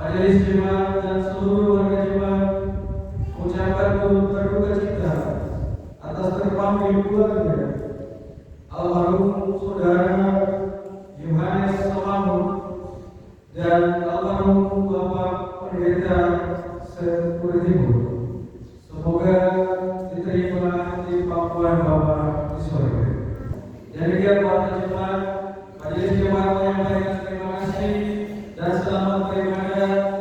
Majelis Jemaat dan seluruh warga jemaat mengucapkan berduka cita atas terpanggil keluarga almarhum saudara Yohanes Somangun dan almarhum Bapak Pendeta Sepurtimur. Semoga diterima di pangkuan Bapa di surga. Demikian warga jemaat, majelis jemaat menyampaikan terima kasih dan selamat beribadah.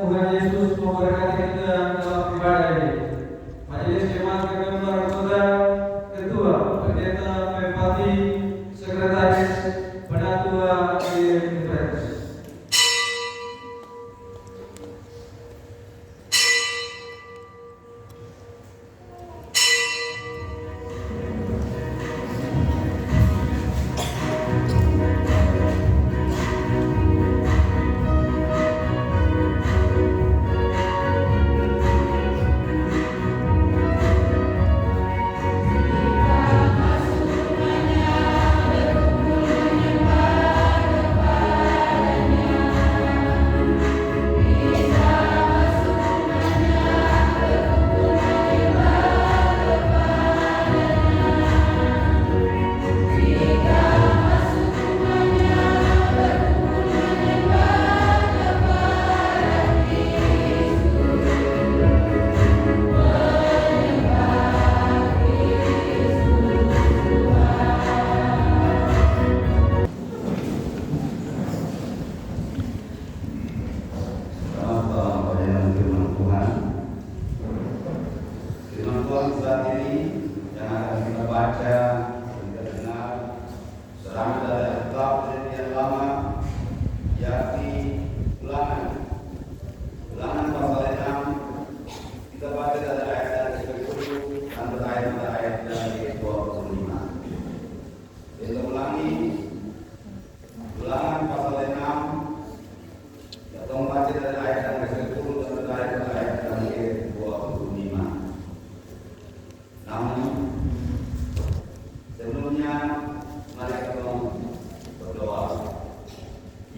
Tuhan Yesus memberkati kita dalam ibadah ini. Majelis jemaat Kegambar Kota, Ketua, Pendeta Pempati, Sekretaris, Penatua Infrens.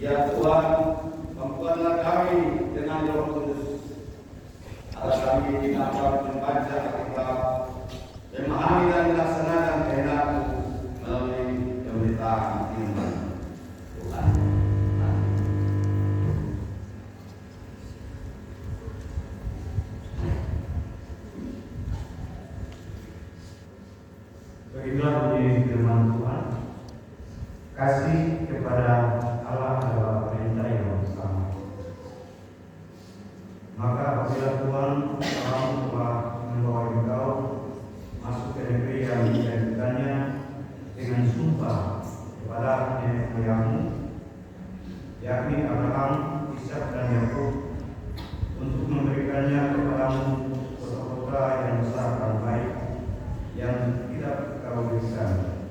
Ya Tuhan, mampukanlah kami dengan Roh Kudus agar kami dapat membaca Alkitab, memahami dan melaksanakan kehendak-Mu melalui pemberitaan firman Tuhan. Beginilah bunyi firman Tuhan. Kasih kepada Allah adalah perintah yang bersama. Maka apabila Tuhan Allah telah membawa engkau masuk ke negeri yang dijanjikannya dengan sumpah kepada nenek moyangmu, yakni Abraham, Ishak dan Yakub, untuk memberikannya kepadamu kota-kota yang besar dan baik yang tidak kau berikan,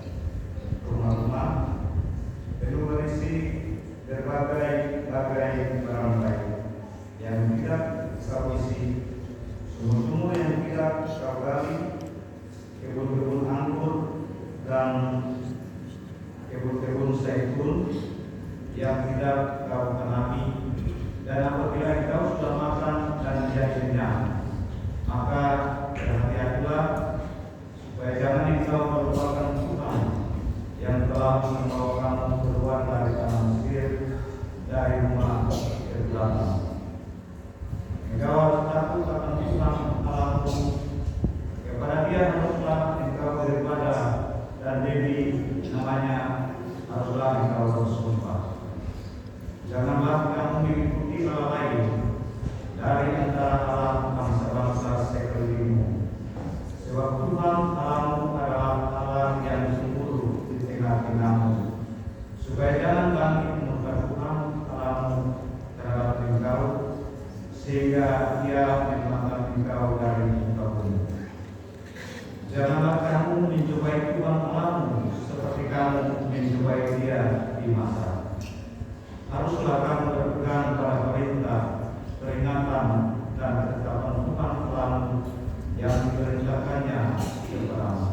rumah-rumah penuh berisi berbagai barang baik yang tidak kau isi, sumur-sumur yang tidak kau gali, kebun-kebun anggur dan kebun-kebun zaitun yang tidak kau tanami. Dan apabila engkau sudah makan dan menjadi kenyang, maka berhati-hatilah supaya jangan engkau melupakan Tuhan yang telah membawa kamu keluar dari tanah Mesir, dari rumah kegelapan. Engkau harus takut akan Tuhan Allahmu, kepada Dia haruslah engkau beribadah, dan demi namanya haruslah engkau bersumpah. Janganlah kamu mengikuti Allah lain dari antara Allah bangsa-bangsa sekelilingmu, sebab Tuhan Allahmu adalah Allah yang sungguh di tengah-tengahmu, supaya jangan bangkit murka Tuhan Allahmu terhadap engkau, sehingga Dia menyelamatkan engkau dari muka bumi. Janganlah kamu menjumpai Tuhan Allahmu seperti kamu menjumpai Dia di masa. Haruslah kamu berpegang pada perintah, peringatan, dan ketetapan Tuhan Allahmu yang diperintahkannya kepadamu.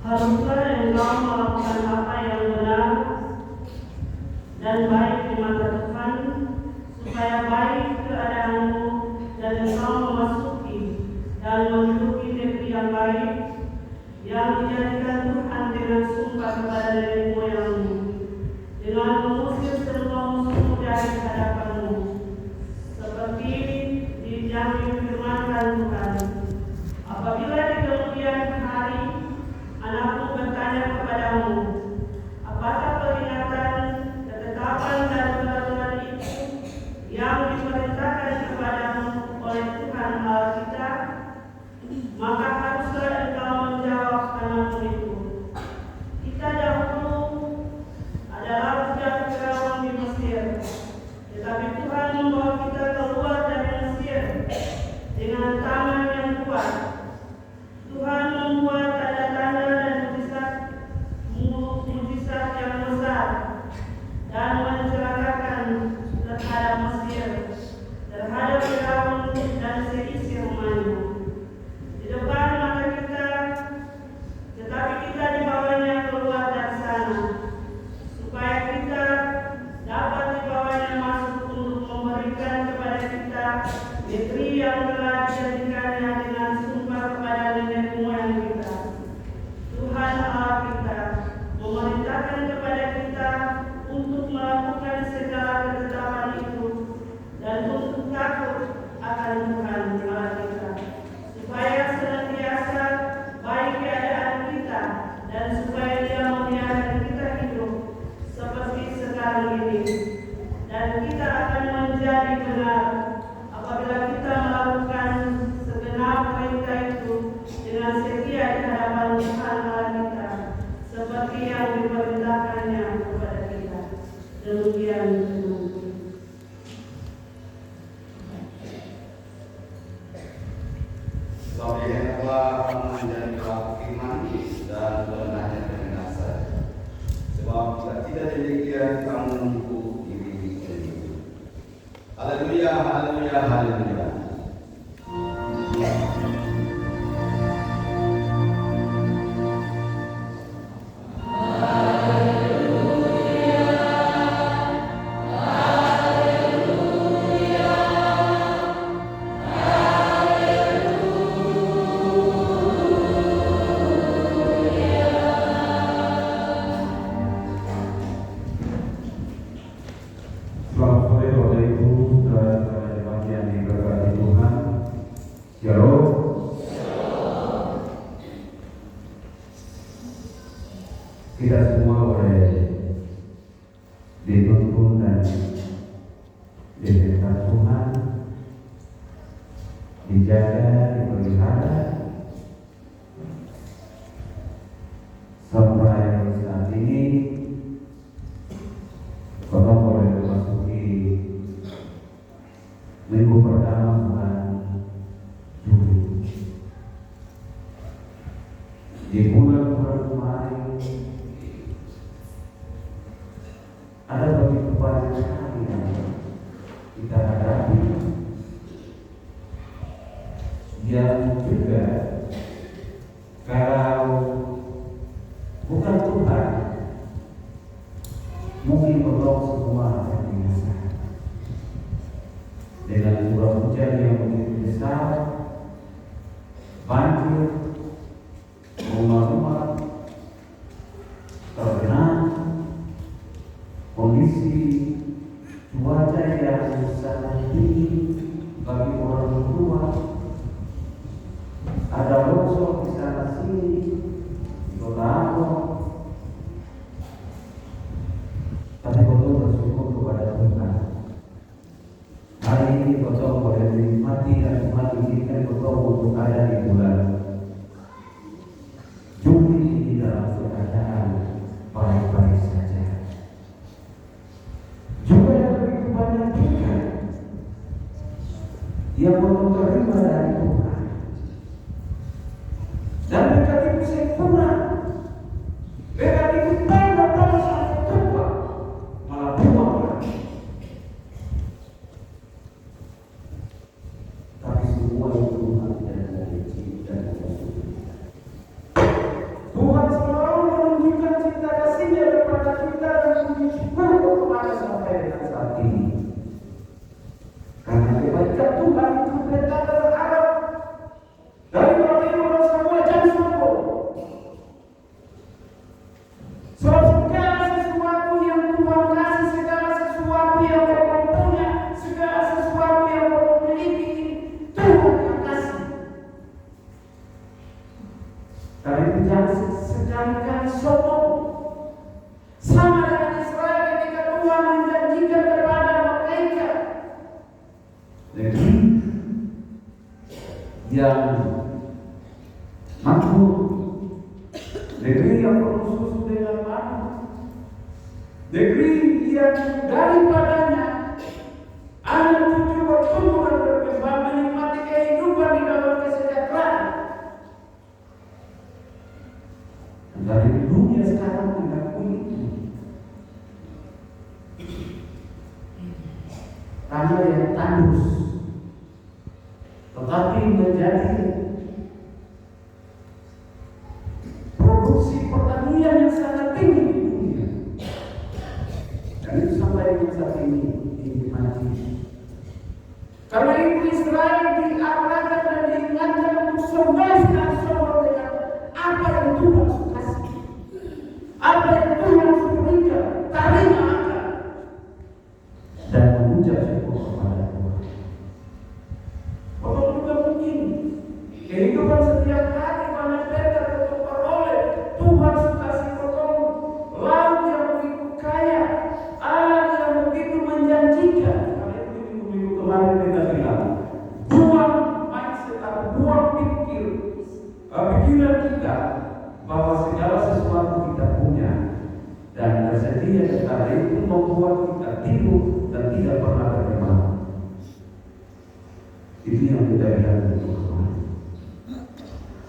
Haruslah engkau melakukan apa yang benar dan baik di mata Tuhan, supaya baik keadaanmu dan engkau memasuki dan menduduki negeri yang baik yang dijadikan Tuhan dengan sumpah kepada nenek moyangmu, dengan mengusir semua musuhmu dari hadapanmu, seperti yang difirmankan Tuhan. Apabila di kemudian hari anakmu bertanya kepadamu, apakah peringatan, ketetapan dan peraturan itu yang diperintahkan kepadamu oleh Tuhan Allah kita, maka haruslah engkau menjawab anakmu itu, kita dahulu adalah budak Firaun di Mesir, tetapi Tuhan membawa kita keluar dari Mesir dengan tangan yang kuat. Tuhan membuat tanda-tanda dan mujizat yang besar dan mencelakakan terhadap Mesir, terhadap Firaun dan seisi rumahnya di depan mata kita, tetapi kita dibawanya keluar dari sana, supaya kita dapat dibawanya masuk untuk memberikan kepada kita negeri yang telah dijadikannya dengan sumpah kepada nenek moyang kita. Tuhan Allah kita memerintahkan kepada kita untuk melakukan segala ketetapan itu dan untuk takut akan Tuhan Allah kita, supaya senantiasa baik keadaan kita dan supaya Dia membiarkan kita hidup seperti sekarang ini, dan kita akan menjadi benar apabila kita melakukan segenap perintah itu dengan setia di hadapan Tuhan Allah kita, seperti yang diperintahkannya kepada kita. Demikian firman Tuhan. Sebab Dia telah menjadi pelaku iman dan benarnya dengan dasar. Sebab jika tidak demikian, kamu menunggu diri sendiri. Haleluya, haleluya, haleluya. Selamat sore Bapak Ibu, saudara-saudara yang diberkati Tuhan. Shalom. Kita semua boleh dituntun dan diperintah Tuhan, dijaga, dipelihara sampai saat ini. Bapak boleh memasuki minggu pertama bulan Juli. Di bulan-bulan kemarin ada begitu banyak sekali yang kita hadapi, yang juga kalau bukan Tuhan mungkin belum semua akan binasa. Dengan curah hujan yang begitu besar, banjir, rumah-rumah tergenang, kondisi cuaca yang sangat dingin bagi orang tua, ada longsor di sana sini, di kota Ambon. Tapi betul bersyukur kepada Tuhan. Hari ini betul boleh menikmati dan Tuhan izinkan betul untuk ada di bulan Juli ini dalam keadaan baik-baik saja. Juga yang begitu banyak juga yang belum terima dari Tuhan. Dan mereka itu sempurna, mereka itu tanda-tanda sangat tua, malah buang lagi. Tapi semua itu Tuhan tidak dari cinta dan kasih. Tuhan selalu menunjukkan yang makmur, negeri yang penuh susu dengan manis, negeri yang daripadanya anak cucu bertumbuh dan berkembang menikmati kehidupan di dalam kesejahteraan. Dari dunia sekarang mengakui itu. Tanah yang tandus, tetapi menjadi produksi pertanian yang sangat tinggi di dunia. Dan itu sampai dengan saat ini dinikmati. Karena itu Israel diarahkan dan diingatkan untuk sombong dengan apa yang Tuhan kasih, apa yang Tuhan berikan, terima akan dan mengucap syukur kepada Tuhan. Bahwa juga mungkin kehidupan setiap hari banyak berkat untuk peroleh Tuhan kasih potong laut yang begitu kaya, alam yang begitu menjanjikan. Karena itu minggu kemarin kita bilang, buang mindset atau buang pikiran kita bahwa segala sesuatu kita punya dan tersedia, karena itu membuat kita tidur dan tidak pernah berkembang. Itu yang kita bilang itu kemarin.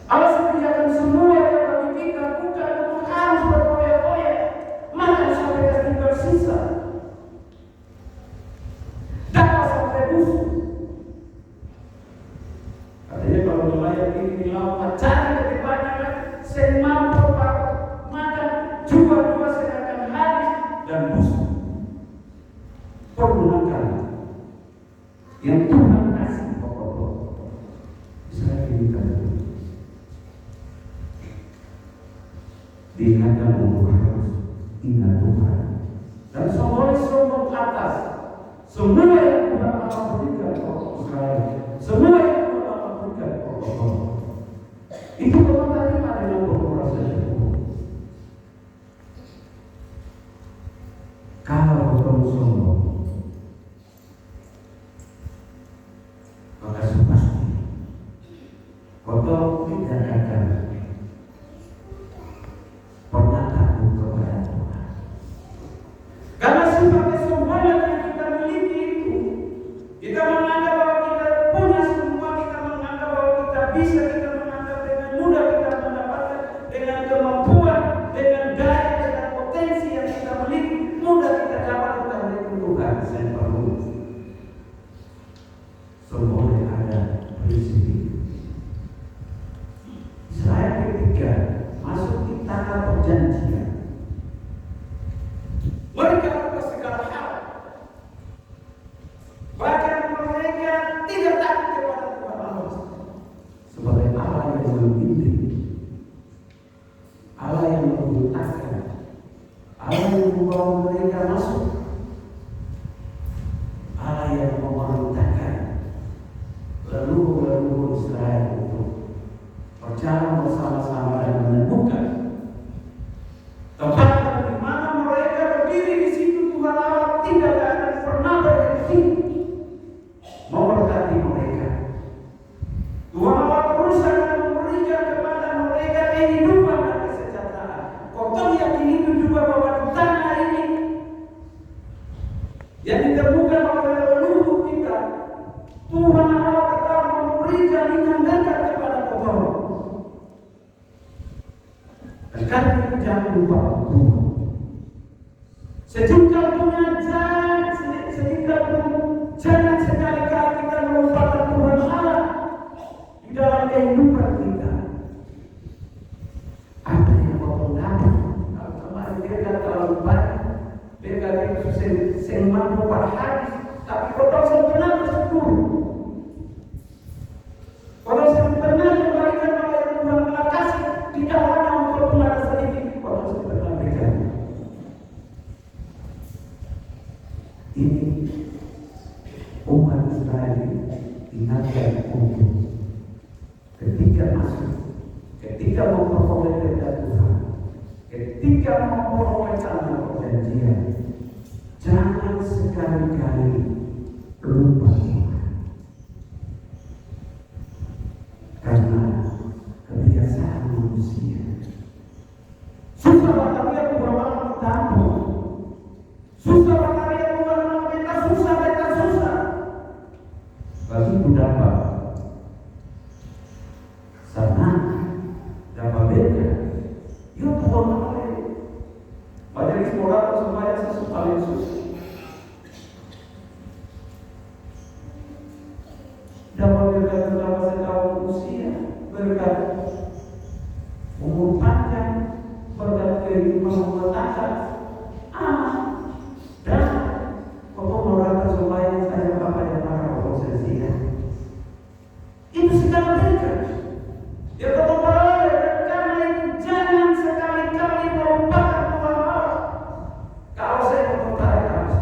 Allah sediakan semua yang bagi kita, bukan untuk harus berkoyak-koyak, maka sampai tinggal sisa, dapat sampai busuk. Katanya kalau nelayan ini di laut cari lebih banyak, saya mampu makan juga saya akan habis dan busuk. Pergunakan yang Tuhan kasih pokok-pokok. Saya inginkan diingatkan untuk harus ingat Tuhan dan sombong atas semua yang Tuhan Allah berikan kepada Israel, semua yang Tuhan Allah berikan kepada itu Tuhan terima dengan penuh rasa syukur. Kalau kamu sombong, maka pasti kau tidak akan pernah takut kepada Tuhan. Karena sifat kesombongan yang kita miliki itu, kita menganggap bahwa kita punya semua, kita menganggap bahwa kita bisa, kita menganggap dengan mudah kita mendapatkan dengan kemampuan, dengan daya, dengan potensi yang kita miliki, mudah kita dapatkan dari Tuhan. Saya perlu semua yang ada prinsip Israel ketika masuk di tanah perjanjian, mereka atas segala hal, bahkan mereka tidak takut kepada Tuhan Allah sebagai Allah yang membimbing, Allah yang membentangkan, Allah yang membawa mereka masuk, Allah yang memerintahkan leluhur Israel untuk berjalan bersama-sama dan menemukan tempat di mana mereka berdiri. Di situ Tuhan Allah tidak akan pernah berhenti memberkati mereka. Tuhan Allah terus akan memberikan kepada mereka kehidupan dan kesejahteraan. Kau yakin itu juga bahwa di tanah ini yang ditemukan oleh leluhur kita, Tuhan Allah tetap memberikan yang dekat kepada kau. Dan karena itu jangan lupa Tuhan. Sejengkal punya jangan sekali-kali kita melupakan Tuhan Allah di dalam kehidupan kita. Apa yang kau dapat? Kalau kemarin dia terlalu banyak, dia itu semampu per hari, tapi kau tahu sebenarnya bersyukur. Kalau sebenarnya memberikan apa yang Tuhan telah kasih, tidak hanya untuk Tuhan sedikit, kalau sebenarnya berikan. Ini umat Israel ingatkan untuk ketika masuk, ketika memperoleh berkat Tuhan, ketika memperoleh tanah perjanjian, jangan sekali-kali lupa Tuhan. berkat umur panjang, berkat kehidupan rumah tangga, aman, dan pemuratan supaya saya bapak dan para prosesi ya. Itu segala berkat. Ya Bapak dan karena itu jangan sekali-kali melupakan Tuhan Allah. Kalau saya melupakan harus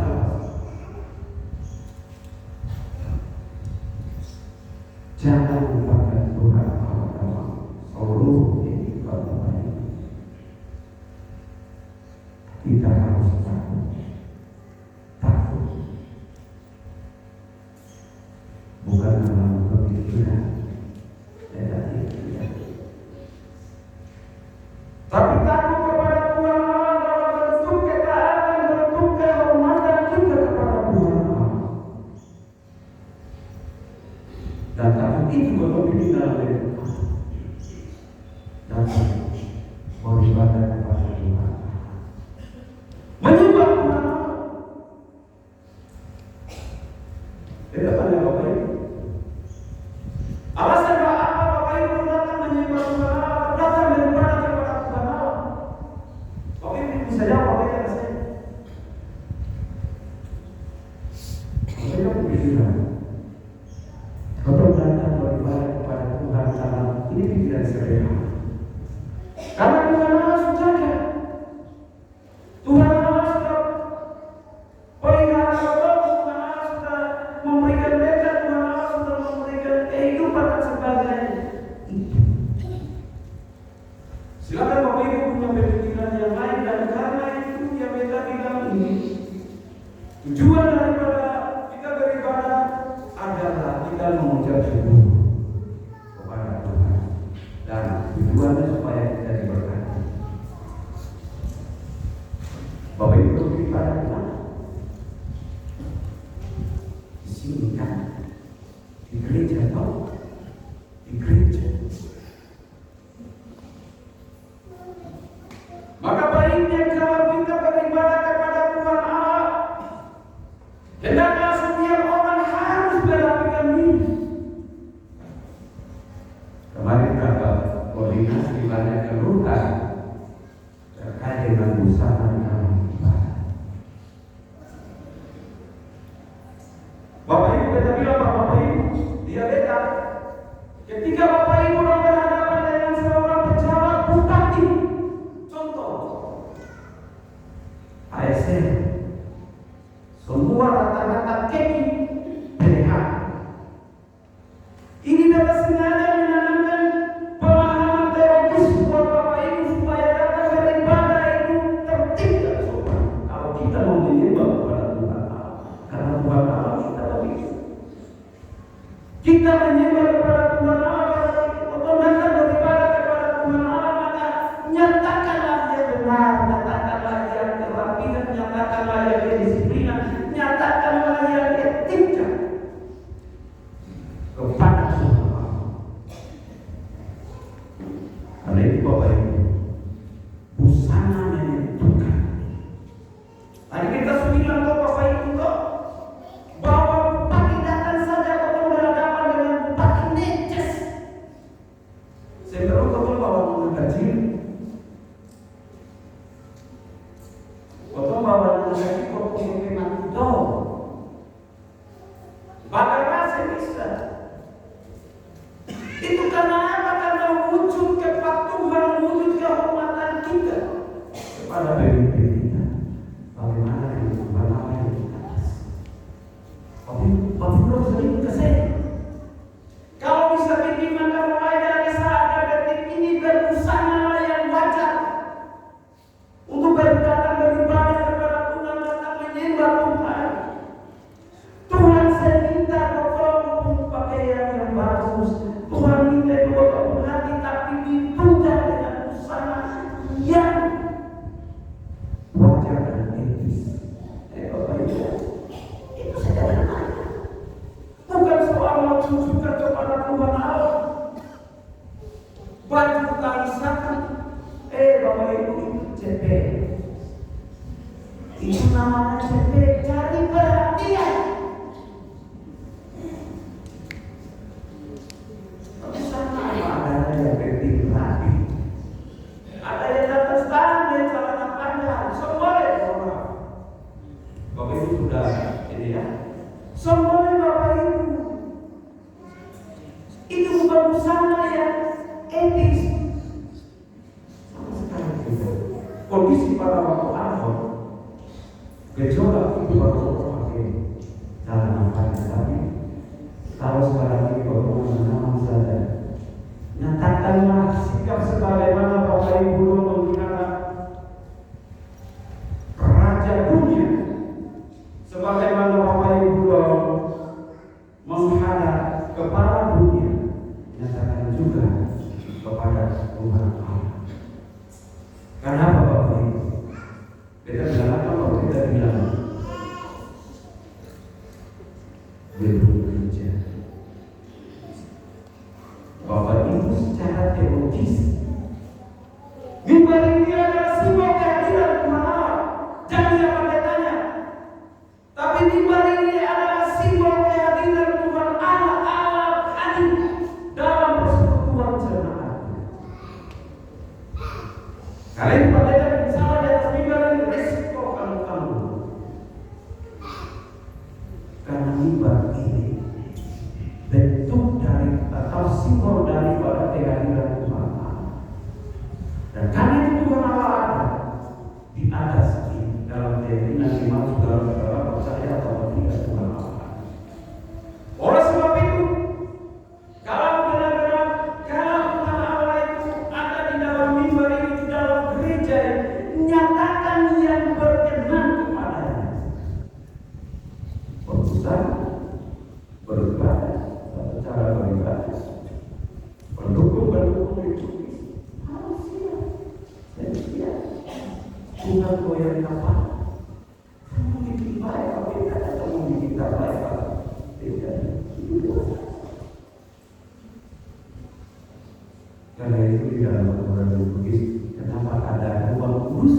jangan lupakan Tuhan Allah dalam seluruh kehidupan kita. Kita harus takut, bukan dalam pemikiran, tapi takut kepada Tuhan Allah dalam bentuk ketaatan, bentuk kehormatan kita kepada Tuhan Allah. Dan takut itu berlebih dalam hidup dan beribadah kepada Tuhan, menyembah Tuhan Allah. Tidak ada Bapak Ibu. Alasan apa Bapak Ibu datang menyembah Tuhan Allah, datang beribadah kepada Tuhan Allah? Bapak Ibu bisa jawab apa yang saya? Saya berpikiran, kalau datang beribadah kepada Tuhan Allah, ini pikiran sederhana. Karena Tuhan Allah sudah jaga, Tuhan Allah sudah pelihara, Tuhan Allah sudah memberikan berkat, Tuhan Allah sudah memberikan kehidupan dan sebagainya. Silakan Bapak Ibu punya pemikiran yang lain, dan karena itu yang kita bilang ini tujuan daripada kita beribadah adalah kita mengucap syukur kepada Tuhan, dan tujuannya supaya kita diberkati. Bapak Ibu beribadah di mana? Di sini kan, di gereja atau di gereja. Maka baiknya kalau kita beribadah kepada Tuhan Allah, hendaklah setiap orang harus merapikan diri. Kemarin dapat koordinasi banyak keluhan terkait dengan busana dalam ibadah. Bapak Ibu kita bilang Bapak Ibu, dia beda. Ketika Bapak Ibu berhadapan dengan seorang pejabat bupati, contoh ASN, semua rata-rata keki PH. Ini dapat sengaja menanamkan pemahaman teologis buat Bapak Ibu supaya datang beribadah itu tertib dan sopan. Kalau kita mau menyembah kepada Tuhan Allah, karena Tuhan Allah kita begitu. Kita menyembah kepada Tuhan Allah, atau datang beribadah kepada Tuhan Allah, maka nyatakanlah dia benar, nyatakanlah dia kerapihan, nyatakanlah dia kedisiplinan, nyatakanlah dia etika kepada Tuhan Allah. Karena itu Bapak Ibu, busana menentukan. Tadi kita sudah bilang Bapak Ibu bahwa bupati datang saja kalau berhadapan dengan bupati neces. Saya baru bawa mobil kecil, bawa mobil kecil kok punya mati dong. Bakar masih bisa. Itu karena apa? Karena wujud kepatuhan, wujud kehormatan kita kepada pemimpin kita. Bagaimana dengan Tuhan Allah yang di atas? Bapak belum sering ke saya. Kalau bisa bikin maka mulai dari saat detik ini berbusana yang wajar untuk beribadah kepada Tuhan, datang menyembah Tuhan. Tuhan saya minta kau pakaian yang bagus. Tuhan minta kau hati tapi ditunjang dengan busana yang wajar dan etis. Bapak Ibu, itu sederhana. Bukan soal menunjukkan kepada Tuhan Allah. Baju tali satu, Bapak Ibu itu CP. Itu namanya CP, cari perhatian. Tapi sama ada boleh Bapak Ibu. Itu bukan busana yang etis. Sama sekali tidak. Kondisi pada waktu Ahok, gejolak itu baru pakai cara nampaknya tadi. Kalau sekarang ini baru nama saja, nyatakanlah sikap sebagaimana Bapak Ibu menggunakan raja dunia, sebagaimana Bapak Ibu menghadap kepala dunia, nyatakan juga kepada Tuhan Allah. Kenapa Bapak Ibu? Kita bilang apa kalau kita bilang belum kerja? Bapak Ibu secara teologis, mimbar ini adalah simbol kehadiran Tuhan Allah. Jangan siapa tanya. Tapi mimbar ini adalah simbol kehadiran Tuhan Allah hadir dalam persekutuan jemaat. Kalian pada salah di atas mimbar ini resiko kamu. Karena mimbar ini bentuk dari atau simbol daripada kehadiran Tuhan Allah. Dan karena itu Tuhan Allah ada di atas ini dalam keyakinan iman saudara-saudara percaya atau tidak Tuhan Allah. Oleh sebab itu, kalau benar-benar kalau Tuhan Allah itu ada di dalam mimbar ini, di dalam gereja ini, nyatakan yang berkenan kepadanya. Berusaha, beribadah, cara beribadah, pendukung itu manusia. Tuhan goyang apa? Kamu bikin baik apa tidak? Kamu bikin tak baik apa tidak? Karena itu di dalam Al-Quran Bugis, kenapa ada ruang kudus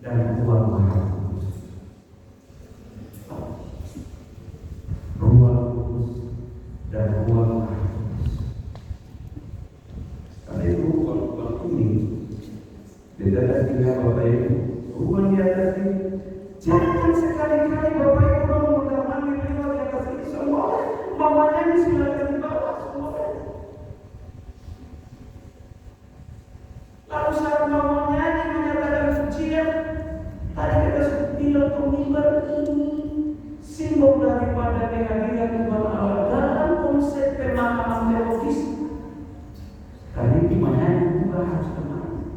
dan ruang maha kudus? Ruang kudus dan ruang maha kudus. Karena itu ruang kuning di atas tinggal Bapak Ibu, ruang di atas ini. Jangan sekali-kali Bapak Ibu mengambil lewat di atas ini semua. Mamanya ini silakan di bawah semua. Lalu saat mamanya ini menyatakan pujian, tadi kita bilang mimbar ini simbol daripada kehadiran Tuhan Allah dalam konsep pemahaman teologis. Tadi dimana juga harus tenang.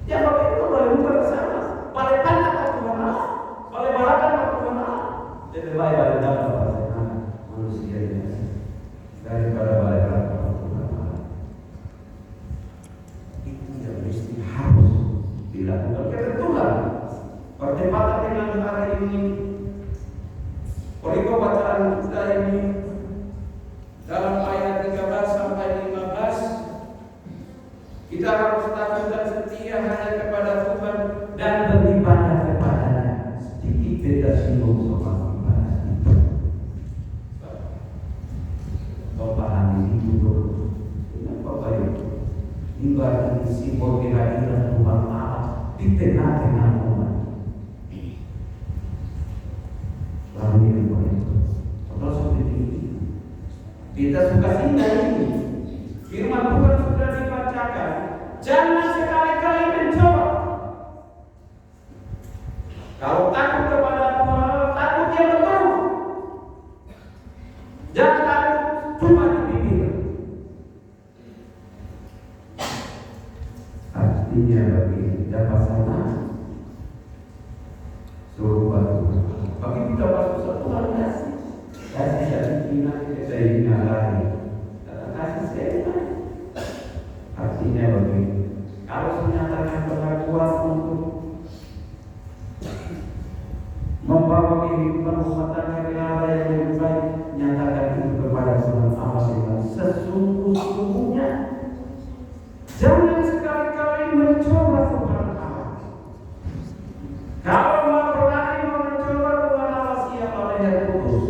Ya Bapak Ibu boleh buka ke sana, boleh tanya ke Tuhan Allah, boleh balakan ke Tuhan Allah. Lebih baik balik dalam bahasa manusia ini daripada balik dalam Tuhan Allah. Itu yang mesti harus dilakukan. Kebetulan perdebatan dengan hari ini, Koriko bacaan kita ini dalam ayat 13 sampai 15, kita harus takut dan setia hanya kepada Tuhan dan beribadah kepadanya. Sedikit beda singgung soal ibadah itu. Bapak ini dulu dengan Bapak Ibu, ibadah ini simbol kehadiran Tuhan Allah di tengah-tengah umat. Lalu ini Bapak Ibu, kalau seperti ini kita suka singgah ini. Firman Tuhan sudah dibacakan. Jangan sekali-kali mencoba. Kalau takut kepada Tuhan, takut yang betul. Jangan takut cuma di bibir. Artinya bagi dapat sana suruh batu. Bagi kita masuk Tuhan kasih. Kasih dari Cina ke China lagi. Kasih saya. Artinya begini, kalau menyatakan pengakuan untuk membawa kehidupan rumah tangga negara yang lebih baik, nyatakan itu kepada Tuhan Allah dengan sesungguh-sungguhnya. Jangan sekali-kali mencoba Tuhan Allah. Kalau berani mencoba Tuhan Allah, siapa yang putus?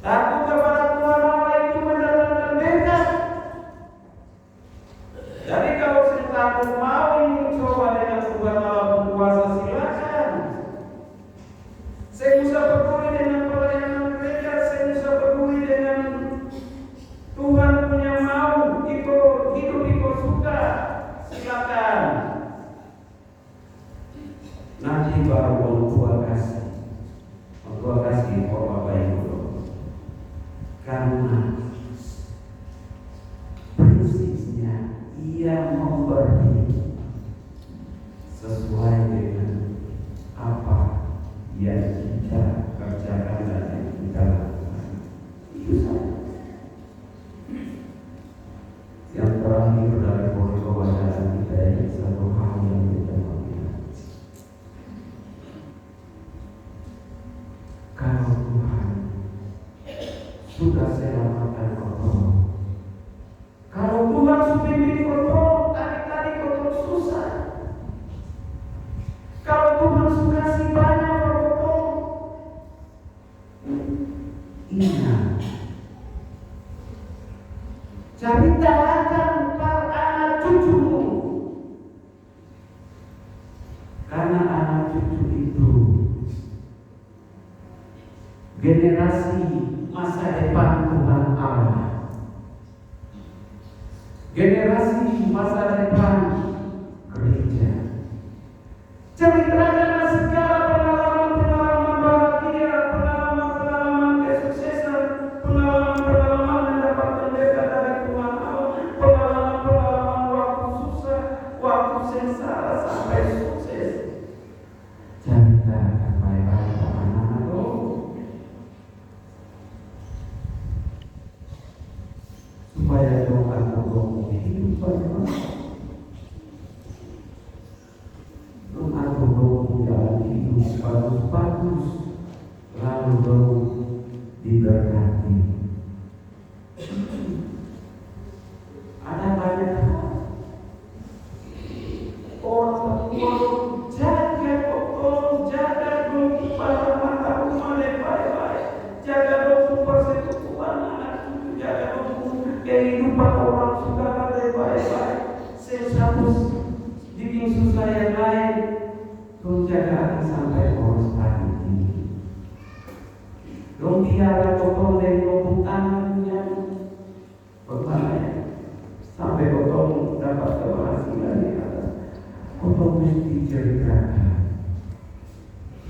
Takut kepada Tuhan Allah itu mendatangkan berkat. Jadi kalau saya takut mau coba dengan Tuhan Allah berkuasa, silakan. Saya bisa peduli dengan pelayanan gereja, saya bisa peduli dengan Tuhan punya mau, hidup ikut suka, silakan. Nanti baru orang tua kasih Bapak Ibu. Karena prinsipnya ia memberi sesuai dengan apa yang kita kerjakan dan yang kita lakukan. Itu saja. Yang terakhir dari kewajaran kita ini satu hal yang kita melihat. Kalau Tuhan sudah selamatkan kau, kalau Tuhan sudah bimbing kau, tadi kau susah. Kalau Tuhan sudah kasih banyak kau, ingat. Ceritakan para anak cucumu, karena anak cucu itu generasi masa depan Tuhan Allah, generasi masa depan gereja. Ceritakanlah segala pengalaman bahagia, pengalaman kesuksesan, pengalaman mendapatkan berkat dari Tuhan Allah, pengalaman waktu susah, waktu sengsara sampai sukses. Ceritakan baik-baik anak-anakku, supaya Tuhan Allah hidup bagaimana. Jalan hidup bagus-bagus, lalu baru diberkati. Ada banyak orang jaga pada mata rumah baik-baik, jaga 20% Tuhan anak cucu, jaga 20% kehidupan orang saudara baik-baik. Satu bikin susah yang lain, kau jaga sampai poros pagi ini. Kau biarlah potong dari lubuk tangannya berbahaya sampai potong dapat keberhasilan di atas. Potong mesti ceritakan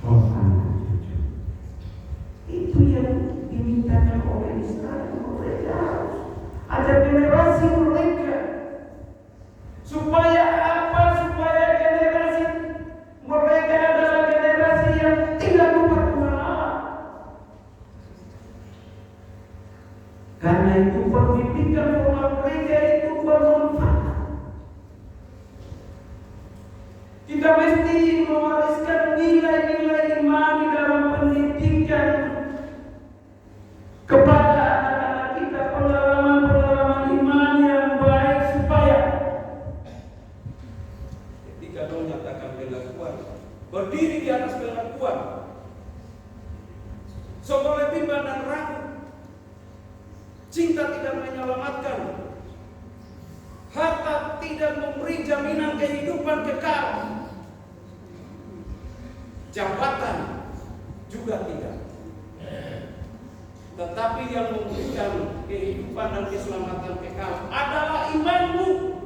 roh anak cucu. Itu yang dimintakan oleh Israel. Mereka harus ajar generasi mereka supaya apa? Supaya generasi mereka adalah generasi yang tidak lupa Tuhan Allah. Karena itu pendidikan formal gereja itu bermanfaat. Kita mesti mewariskan nilai-nilai iman di dalam pendidikan kepada anak-anak kita, pengalaman-pengalaman iman yang baik supaya ketika kau nyatakan pengakuan, berdiri di atas pengakuan, so boleh bimbang dan ragu. Cinta tidak menyelamatkan, harta tidak memberi jaminan kehidupan kekal, jabatan juga tidak. Tetapi yang memberikan kehidupan dan keselamatan kekal adalah imanmu.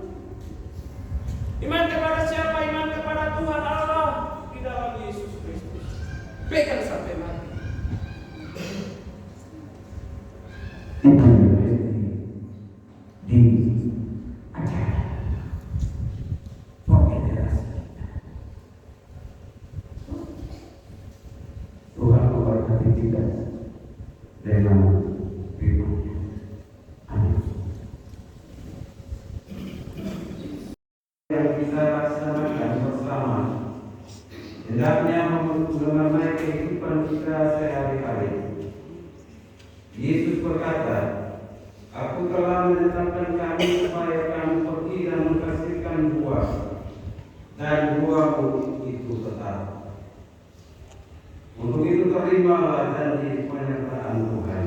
Iman kepada siapa? Iman kepada Tuhan Allah di dalam Yesus Kristus. Pegang sampai mati. Itu di acara penggenerasi. Tuhan memberkati kita dengan firman-Nya. Amin. Yang kita laksanakan bersama hendaknya mengenai kehidupan kita sehari-hari. Yesus berkata, Aku telah menetapkan kamu supaya kamu pergi dan menghasilkan buah, dan buahmu itu tetap. Untuk itu terimalah janji penyertaan Tuhan.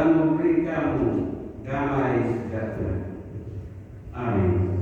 dan memberi kamu damai sejahtera. Amin.